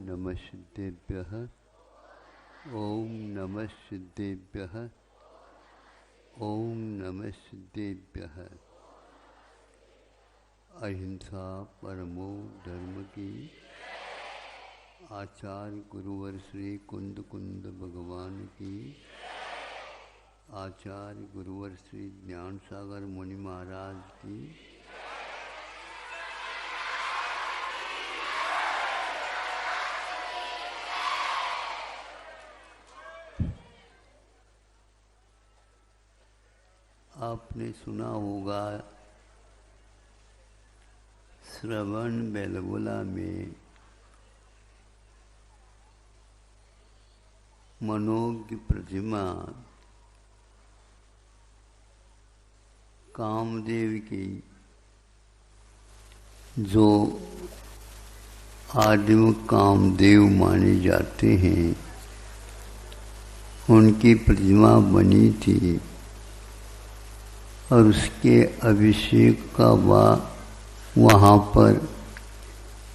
नमः सिद्धेभ्यः। ओम नमः सिद्धेभ्यः। ओम नमः सिद्धेभ्यः। अहिंसा परमो धर्म की। आचार्य गुरुवर श्री कुंद कुंद भगवान की। आचार्य गुरुवर श्री ज्ञान सागर मुनि महाराज की। आपने सुना होगा श्रवण बेलगोला में मनोज्ञ प्रतिमा कामदेव की, जो आदिम कामदेव माने जाते हैं, उनकी प्रतिमा बनी थी और उसके अभिषेक का वहाँ पर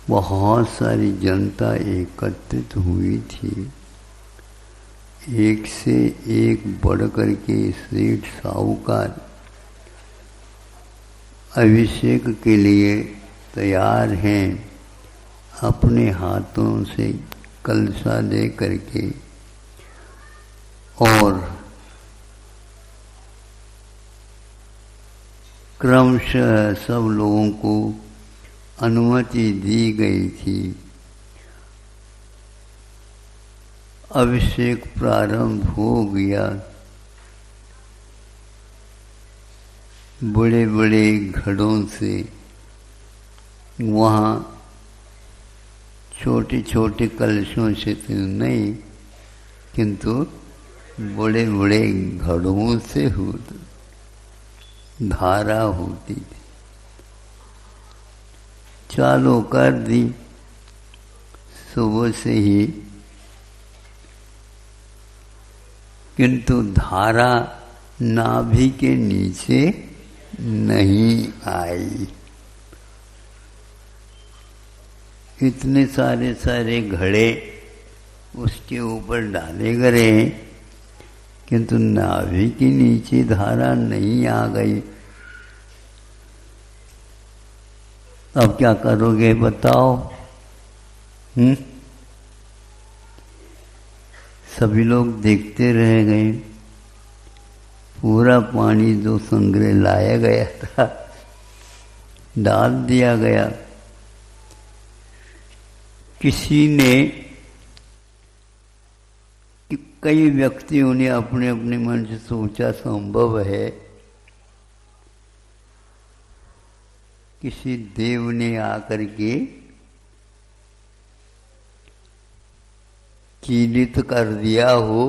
बहुत सारी जनता एकत्रित हुई थी। एक से एक बढ़ कर के सेठ साहूकार अभिषेक के लिए तैयार हैं, अपने हाथों से कलशा दे करके, और क्रमशः सब लोगों को अनुमति दी गई थी। अभिषेक प्रारंभ हो गया। बड़े बड़े घड़ों से, वहाँ छोटे छोटे कलशों से तो नहीं, किंतु बड़े बड़े घड़ों से धारा होती थी। चालू कर दी सुबह से ही, किंतु धारा नाभि के नीचे नहीं आई। इतने सारे सारे घड़े उसके ऊपर डाले गए, किंतु नाभि के नीचे धारा नहीं आ गई। अब क्या करोगे बताओ? सभी लोग देखते रह गए। पूरा पानी जो संग्रह लाया गया था डाल दिया गया। किसी ने, कई व्यक्तियों ने अपने अपने मन से सोचा संभव है किसी देव ने आकर के कीलित कर दिया हो,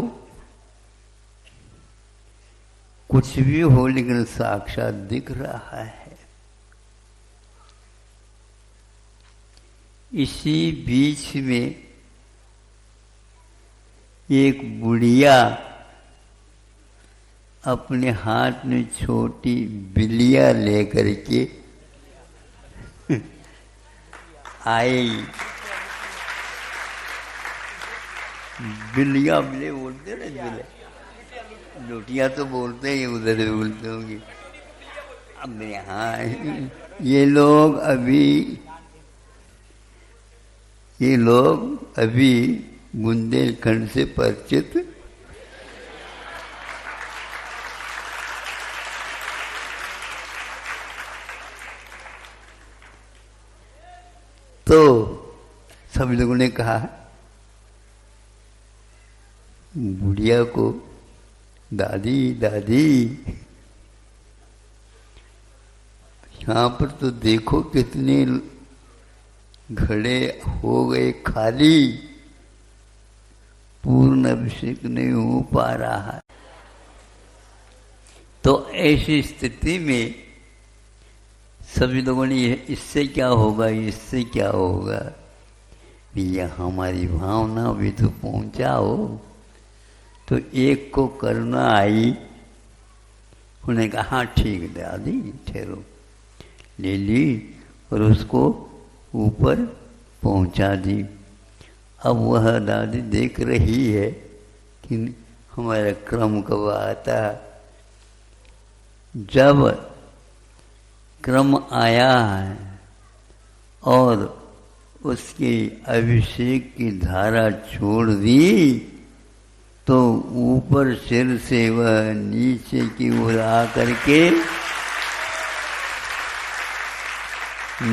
कुछ भी हो, लेकिन साक्षात दिख रहा है। इसी बीच में एक बुढ़िया अपने हाथ में छोटी बिलिया लेकर के आई। बिलिया बिले बोलते ना, बिले लोटिया तो बोलते ही, उधर भी बोलते होंगे। अब यहाँ ये लोग अभी बुंदेलखंड से परिचित तो सभी लोगों ने कहा बुढ़िया को, दादी दादी यहाँ पर तो देखो कितने घड़े हो गए खाली, पूर्ण अभिषेक नहीं हो पा रहा है। तो ऐसी स्थिति में सभी लोगों ने इससे क्या होगा, इससे क्या होगा, ये हमारी भावना भी तो पहुंचाओ। तो एक को करुणा आई, उन्होंने कहा हाँ ठीक है दादी ठहरो, ले ली और उसको ऊपर पहुंचा दी। अब वह दादी देख रही है कि हमारा क्रम कब आता है। जब क्रम आया है और उसके अभिषेक की धारा छोड़ दी तो ऊपर सिर से वह नीचे की ओर आकर के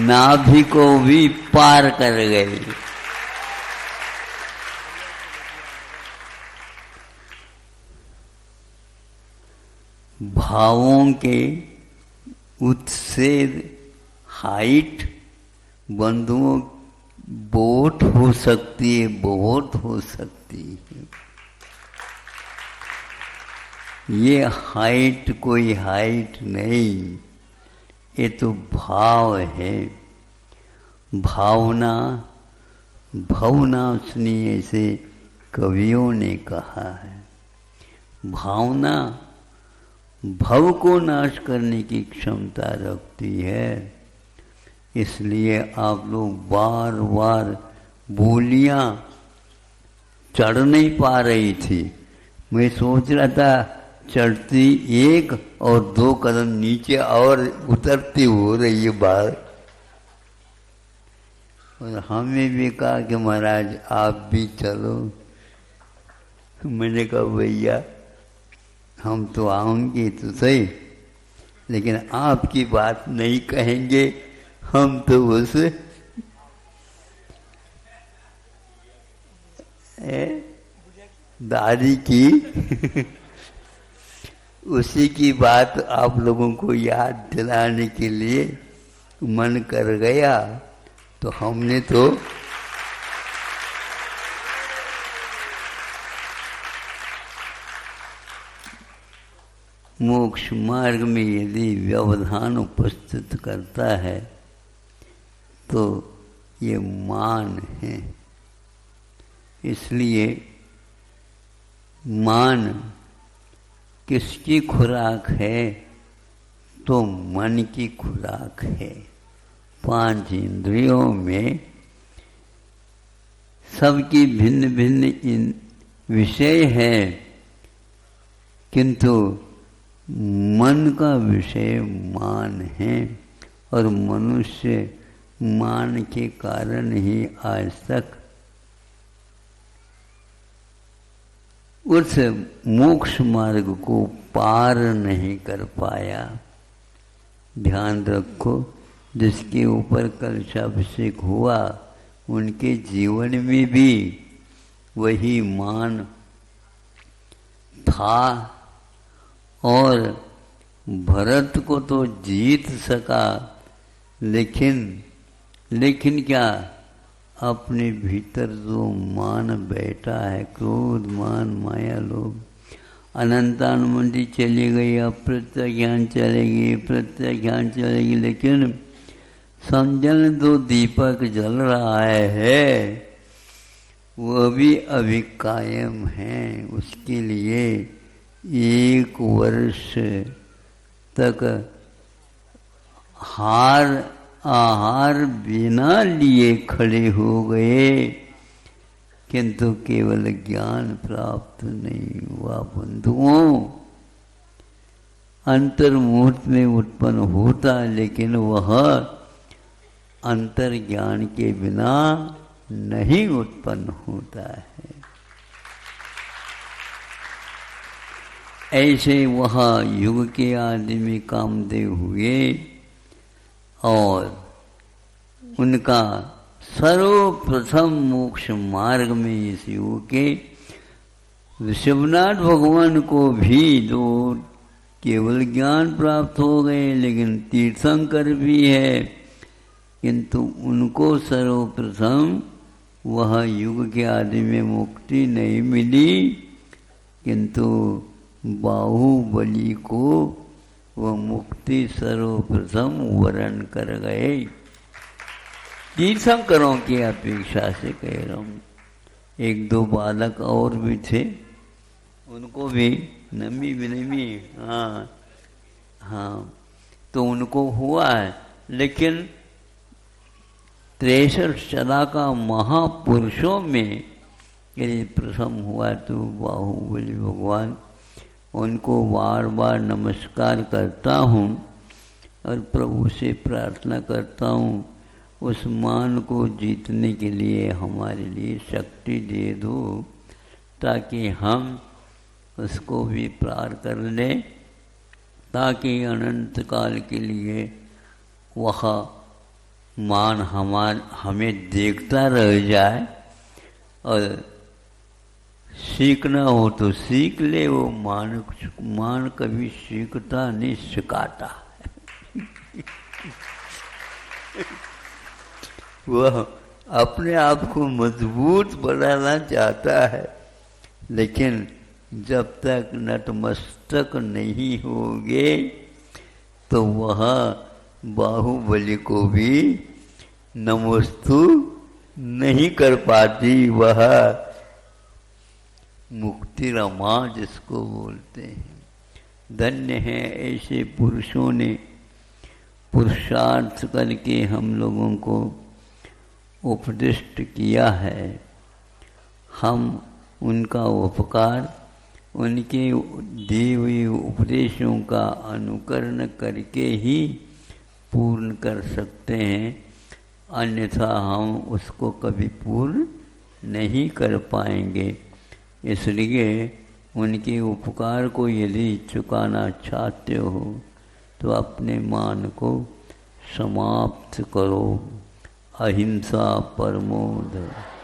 नाभि को भी पार कर गई। भावों के उत्सेद हाइट बंधुओं बहुत हो सकती है, बहुत हो सकती है। ये हाइट कोई हाइट नहीं, ये तो भाव है। भावना भावना सुनिए, ऐसे कवियों ने कहा है। भावना भव को नाश करने की क्षमता रखती है। इसलिए आप लोग बार बार बोलियां चढ़ नहीं पा रही थी। मैं सोच रहा था चढ़ती एक और दो कदम नीचे और उतरती हो रही है बाहर। और हमें भी कहा कि महाराज आप भी चलो। मैंने कहा भैया हम तो आऊंगे तो सही, लेकिन आपकी बात नहीं कहेंगे, हम तो उस दादी की उसी की बात आप लोगों को याद दिलाने के लिए मन कर गया, तो हमने तो मोक्ष मार्ग में यदि व्यवधान उपस्थित करता है तो ये मान है। इसलिए मान किसकी खुराक है? तो मन की खुराक है। 5 इंद्रियों में सबकी भिन्न भिन्न विषय है, किंतु मन का विषय मान है। और मनुष्य मान के कारण ही आज तक उस मोक्ष मार्ग को पार नहीं कर पाया। ध्यान रखो, जिसके ऊपर कलशाभिषेक हुआ उनके जीवन में भी वही मान था, और भरत को तो जीत सका, लेकिन क्या अपने भीतर जो मान बैठा है, क्रोध मान माया लोभ, अनंतानुमति चली गई, अप्रत्यज्ञान चलेगी, प्रत्यज्ञान चलेगी, लेकिन समझन जो दीपक जल रहा है वह भी अभी कायम है। उसके लिए 1 वर्ष तक आहार बिना लिए खड़े हो गए, किंतु केवल ज्ञान प्राप्त नहीं हुआ। बंधुओं, अंतर मुहूर्त में उत्पन्न होता, लेकिन वह अंतर ज्ञान के बिना नहीं उत्पन्न होता है। ऐसे वह युग के आदि में कामदेव हुए और उनका सर्वप्रथम मोक्ष मार्ग में इस युग के ऋषभनाथ भगवान को भी जो केवल ज्ञान प्राप्त हो गए, लेकिन तीर्थंकर भी है, किंतु उनको सर्वप्रथम वह युग के आदि में मुक्ति नहीं मिली, किंतु बाहुबली को वह मुक्ति सर्वप्रथम वरण कर गए। तीर्थंकरों की अपेक्षा से कह रहा हूँ। 1-2 बालक और भी थे, उनको भी नमी हाँ तो उनको हुआ है, लेकिन 63 सदा का महापुरुषों में यदि प्रथम हुआ तो बाहुबली भगवान, उनको बार बार नमस्कार करता हूँ और प्रभु से प्रार्थना करता हूँ उस मान को जीतने के लिए हमारे लिए शक्ति दे दो, ताकि हम उसको भी पार कर लें, ताकि अनंत काल के लिए वह मान हमें देखता रह जाए, और सीखना हो तो सीख ले। वो मान कभी सीखता नहीं, सिखाता वह अपने आप को मजबूत बनाना चाहता है, लेकिन जब तक नतमस्तक नहीं होगे तो वह बाहुबली को भी नमस्तु नहीं कर पाती। वह मुक्ति रमा जिसको बोलते हैं। धन्य है ऐसे पुरुषों ने पुरुषार्थ करके हम लोगों को उपदिष्ट किया है। हम उनका उपकार, उनके दिए हुए उपदेशों का अनुकरण करके ही पूर्ण कर सकते हैं, अन्यथा हम उसको कभी पूर्ण नहीं कर पाएंगे। इसलिए उनके उपकार को यदि चुकाना चाहते हो तो अपने मान को समाप्त करो। अहिंसा परमो धर्मः।